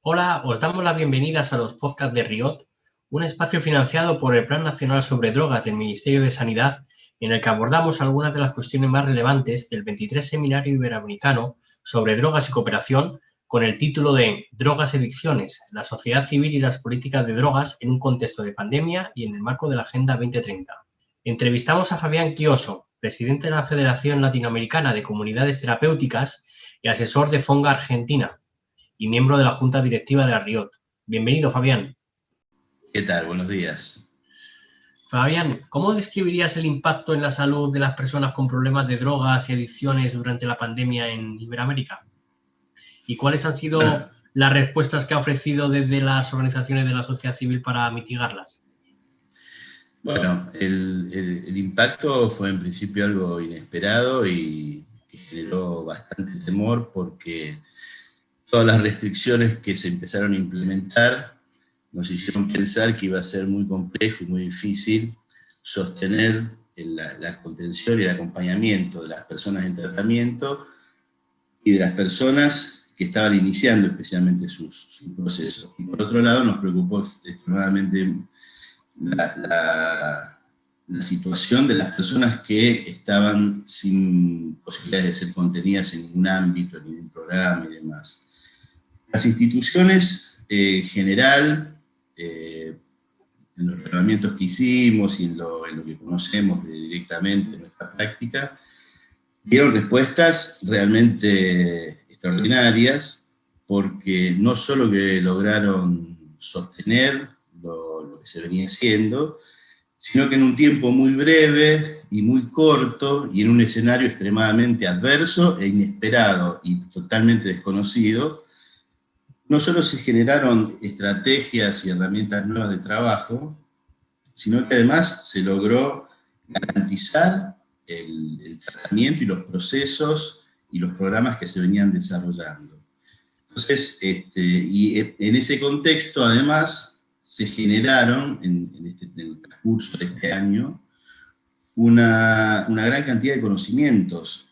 Hola, os damos las bienvenidas a los podcasts de RIOT, un espacio financiado por el Plan Nacional sobre Drogas del Ministerio de Sanidad, en el que abordamos algunas de las cuestiones más relevantes del 23 Seminario Iberoamericano sobre Drogas y Cooperación, con el título de Drogas y Adicciones, la sociedad civil y las políticas de drogas en un contexto de pandemia y en el marco de la Agenda 2030. Entrevistamos a Fabián Quioso, presidente de la Federación Latinoamericana de Comunidades Terapéuticas y asesor de FONGA Argentina, y miembro de la Junta Directiva de la RIOT. Bienvenido, Fabián. ¿Qué tal? Buenos días. Fabián, ¿cómo describirías el impacto en la salud de las personas con problemas de drogas y adicciones durante la pandemia en Iberoamérica? ¿Y cuáles han sido las respuestas que ha ofrecido desde las organizaciones de la sociedad civil para mitigarlas? Bueno, el impacto fue en principio algo inesperado y que generó bastante temor porque todas las restricciones que se empezaron a implementar nos hicieron pensar que iba a ser muy complejo y muy difícil sostener la contención y el acompañamiento de las personas en tratamiento y de las personas que estaban iniciando especialmente su proceso. Y por otro lado nos preocupó extremadamente la situación de las personas que estaban sin posibilidades de ser contenidas en ningún ámbito, en ningún programa y demás. Las instituciones en general, en los reglamentos que hicimos y en lo que conocemos directamente en nuestra práctica, dieron respuestas realmente extraordinarias, porque no solo que lograron sostener lo que se venía haciendo, sino que en un tiempo muy breve y muy corto, y en un escenario extremadamente adverso e inesperado y totalmente desconocido, no solo se generaron estrategias y herramientas nuevas de trabajo, sino que además se logró garantizar el tratamiento y los procesos y los programas que se venían desarrollando. Entonces, y en ese contexto, además, se generaron, en el transcurso de este año, una gran cantidad de conocimientos,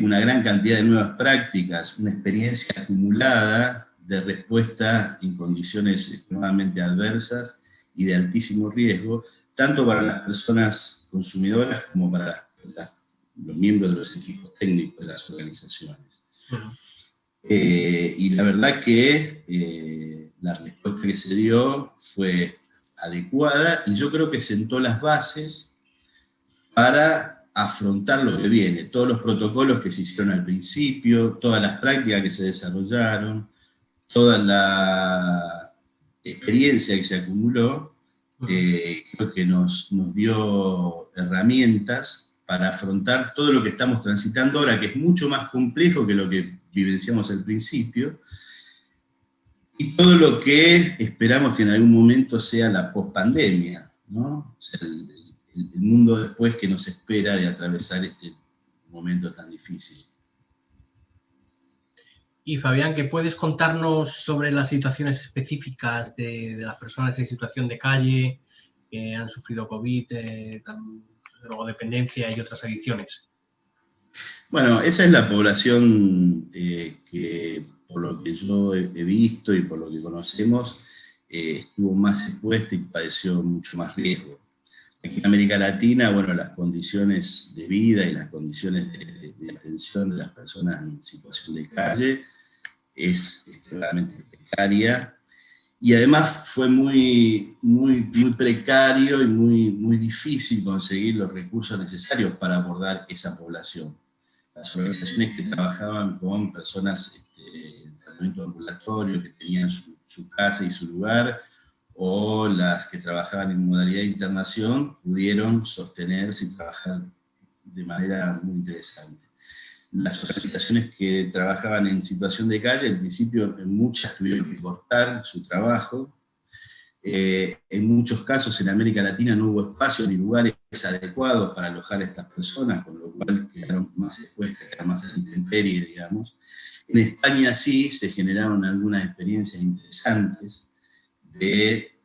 una gran cantidad de nuevas prácticas, una experiencia acumulada de respuesta en condiciones extremadamente adversas y de altísimo riesgo, tanto para las personas consumidoras como para los miembros de los equipos técnicos de las organizaciones. Y la verdad que la respuesta que se dio fue adecuada y yo creo que sentó las bases para afrontar lo que viene, todos los protocolos que se hicieron al principio, todas las prácticas que se desarrollaron, toda la experiencia que se acumuló, creo que nos dio herramientas para afrontar todo lo que estamos transitando ahora, que es mucho más complejo que lo que vivenciamos al principio, y todo lo que esperamos que en algún momento sea la pospandemia, ¿no? O sea, el mundo después que nos espera de atravesar este momento tan difícil. Y Fabián, ¿qué puedes contarnos sobre las situaciones específicas de las personas en situación de calle, que han sufrido COVID, drogodependencia y otras adicciones? Bueno, esa es la población que, por lo que yo he visto y por lo que conocemos, estuvo más expuesta y padeció mucho más riesgo. Aquí en América Latina, bueno, las condiciones de vida y las condiciones de atención de las personas en situación de calle es extremadamente precaria, y además fue muy precario y muy difícil conseguir los recursos necesarios para abordar esa población. Las organizaciones que trabajaban con personas en tratamiento ambulatorio, que tenían su casa y su lugar, o las que trabajaban en modalidad de internación, pudieron sostenerse y trabajar de manera muy interesante. Las organizaciones que trabajaban en situación de calle, en principio muchas tuvieron que cortar su trabajo. En muchos casos en América Latina no hubo espacios ni lugares adecuados para alojar a estas personas, con lo cual quedaron más expuestas, quedaron más a la intemperie, digamos. En España sí se generaron algunas experiencias interesantes de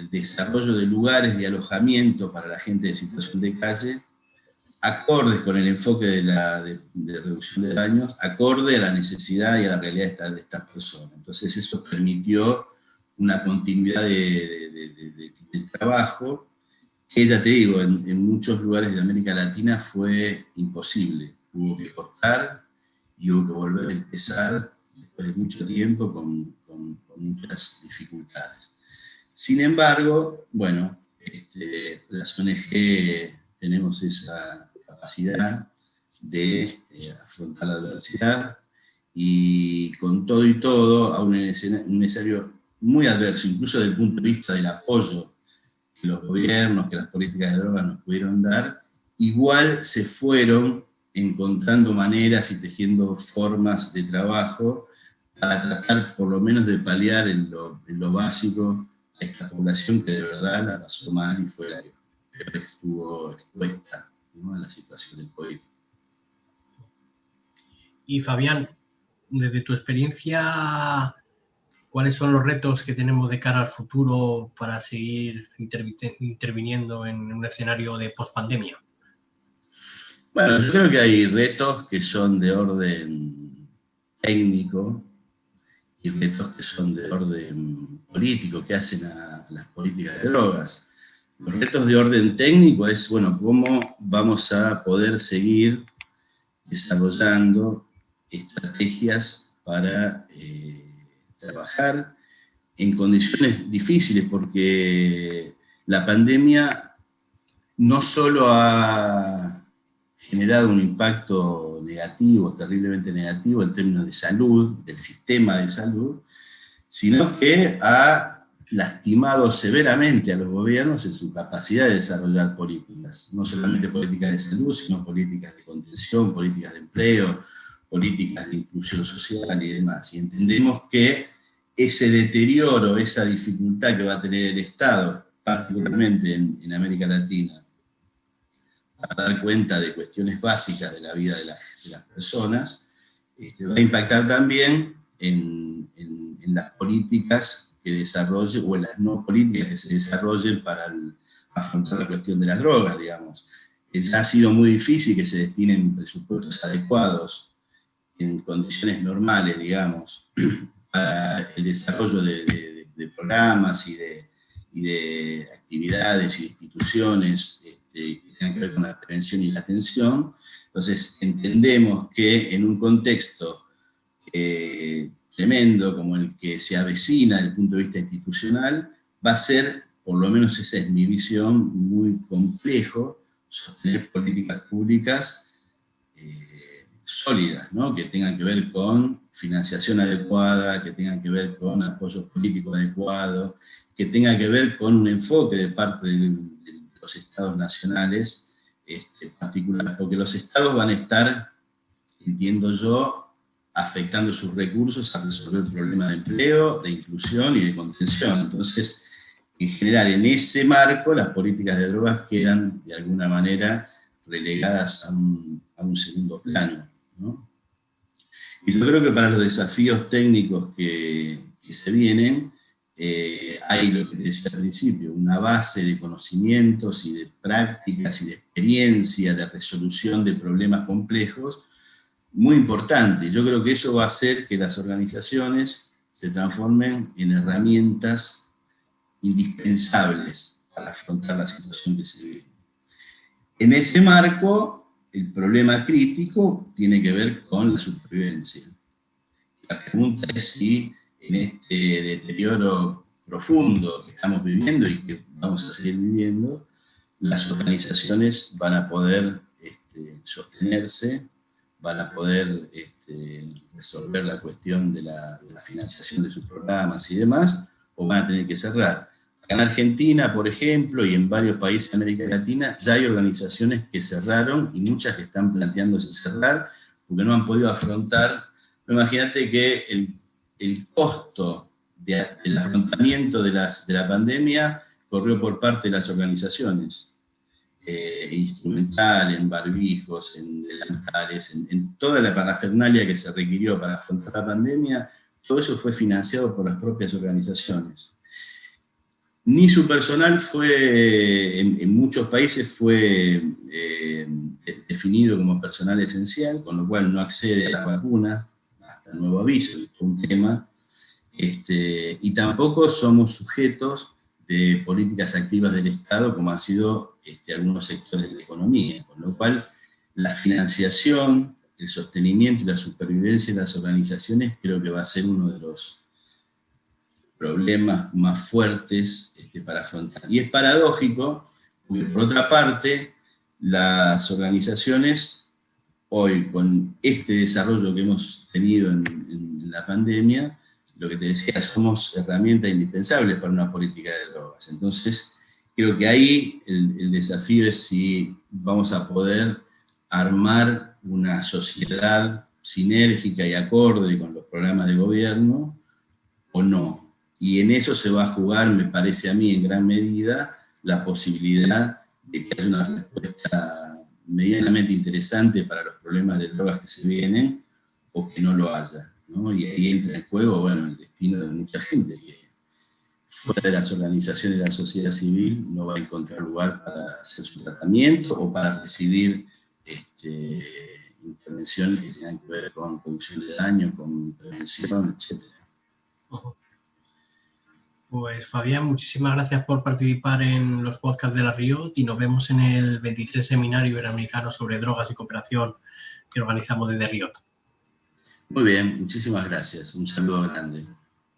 desarrollo de lugares de alojamiento para la gente de situación de calle, acordes con el enfoque de reducción de daños, acorde a la necesidad y a la realidad de estas personas. Entonces eso permitió una continuidad de trabajo que, ya te digo, en muchos lugares de América Latina fue imposible. Hubo que cortar y hubo que volver a empezar después de mucho tiempo con muchas dificultades. Sin embargo, bueno, las ONG tenemos esa capacidad de afrontar la adversidad, y con todo y todo, a un escenario muy adverso, incluso desde el punto de vista del apoyo que los gobiernos, que las políticas de drogas nos pudieron dar, igual se fueron encontrando maneras y tejiendo formas de trabajo para tratar por lo menos de paliar en lo básico a esta población que de verdad la pasó mal y fue la que estuvo expuesta, ¿no?, a la situación del COVID. Y Fabián, desde tu experiencia, ¿cuáles son los retos que tenemos de cara al futuro para seguir interviniendo en un escenario de pospandemia? Bueno, yo creo que hay retos que son de orden técnico y retos que son de orden político, que hacen a las políticas de drogas. Los retos de orden técnico es, bueno, cómo vamos a poder seguir desarrollando estrategias para trabajar en condiciones difíciles, porque la pandemia no solo ha generado un impacto negativo, terriblemente negativo en términos de salud, del sistema de salud, sino que ha lastimado severamente a los gobiernos en su capacidad de desarrollar políticas, no solamente políticas de salud, sino políticas de contención, políticas de empleo, políticas de inclusión social y demás. Y entendemos que ese deterioro, esa dificultad que va a tener el Estado, particularmente en América Latina, para dar cuenta de cuestiones básicas de la vida de las personas, va a impactar también en las políticas que desarrolle, o en las no políticas que se desarrollen para afrontar la cuestión de las drogas, digamos. Ya ha sido muy difícil que se destinen presupuestos adecuados en condiciones normales, digamos, para el desarrollo de programas y de actividades y de instituciones que tengan que ver con la prevención y la atención. Entonces, entendemos que en un contexto tremendo como el que se avecina desde el punto de vista institucional, va a ser, por lo menos esa es mi visión, muy complejo sostener políticas públicas sólidas, ¿no?, que tengan que ver con financiación adecuada, que tengan que ver con apoyo político adecuado, que tenga que ver con un enfoque de parte de los estados nacionales, particular, porque los estados van a estar, entiendo yo, afectando sus recursos a resolver el problema de empleo, de inclusión y de contención. Entonces, en general, en ese marco, las políticas de drogas quedan, de alguna manera, relegadas a un segundo plano, ¿no? Y yo creo que para los desafíos técnicos que se vienen, hay, lo que te decía al principio, una base de conocimientos y de prácticas y de experiencia de resolución de problemas complejos muy importante. Yo creo que eso va a hacer que las organizaciones se transformen en herramientas indispensables para afrontar la situación que se vive. En ese marco, el problema crítico tiene que ver con la supervivencia. La pregunta es si en este deterioro profundo que estamos viviendo y que vamos a seguir viviendo, las organizaciones van a poder sostenerse, van a poder resolver la cuestión de la financiación de sus programas y demás, o van a tener que cerrar. Acá en Argentina, por ejemplo, y en varios países de América Latina, ya hay organizaciones que cerraron y muchas que están planteándose cerrar porque no han podido afrontar. Imagínate que el costo del afrontamiento de la pandemia corrió por parte de las organizaciones. Instrumental, en barbijos, en delantales, en toda la parafernalia que se requirió para afrontar la pandemia, todo eso fue financiado por las propias organizaciones. Ni su personal fue, en muchos países fue definido como personal esencial, con lo cual no accede a la vacuna, hasta nuevo aviso, es un tema. Y tampoco somos sujetos de políticas activas del Estado, como han sido algunos sectores de la economía, con lo cual la financiación, el sostenimiento y la supervivencia de las organizaciones creo que va a ser uno de los problemas más fuertes para afrontar. Y es paradójico, porque por otra parte, las organizaciones hoy, con este desarrollo que hemos tenido en la pandemia, lo que te decía, somos herramientas indispensables para una política de drogas. Entonces, creo que ahí el desafío es si vamos a poder armar una sociedad sinérgica y acorde con los programas de gobierno o no. Y en eso se va a jugar, me parece a mí, en gran medida, la posibilidad de que haya una respuesta medianamente interesante para los problemas de drogas que se vienen, o que no lo haya, ¿no? Y ahí entra en juego, bueno, el destino de mucha gente que fuera de las organizaciones de la sociedad civil no va a encontrar lugar para hacer su tratamiento o para recibir intervenciones que tengan que ver con reducción de daño, con prevención, etc. Pues Fabián, muchísimas gracias por participar en los podcasts de la RIOT y nos vemos en el 23 Seminario Iberoamericano sobre Drogas y Cooperación que organizamos desde RIOT. Muy bien, muchísimas gracias. Un saludo grande.